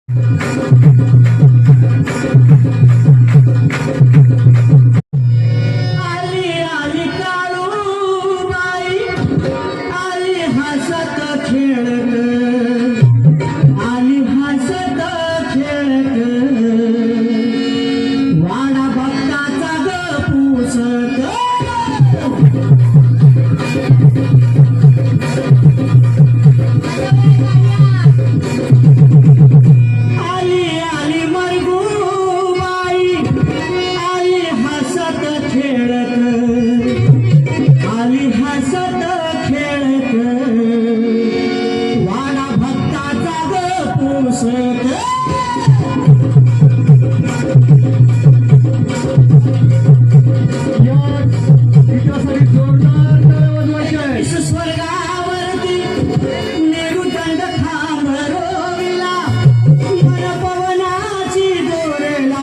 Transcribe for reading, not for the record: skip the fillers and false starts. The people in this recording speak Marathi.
आली आली काळूबाई, आली हसत खेळत, आली हसत खेळत, वाडा भक्ताचा ग पुसत. आली आली मरगूबाई, आली हसत खेळत, आली हसत खेळत, वाडा भक्ताचा ग पुसत.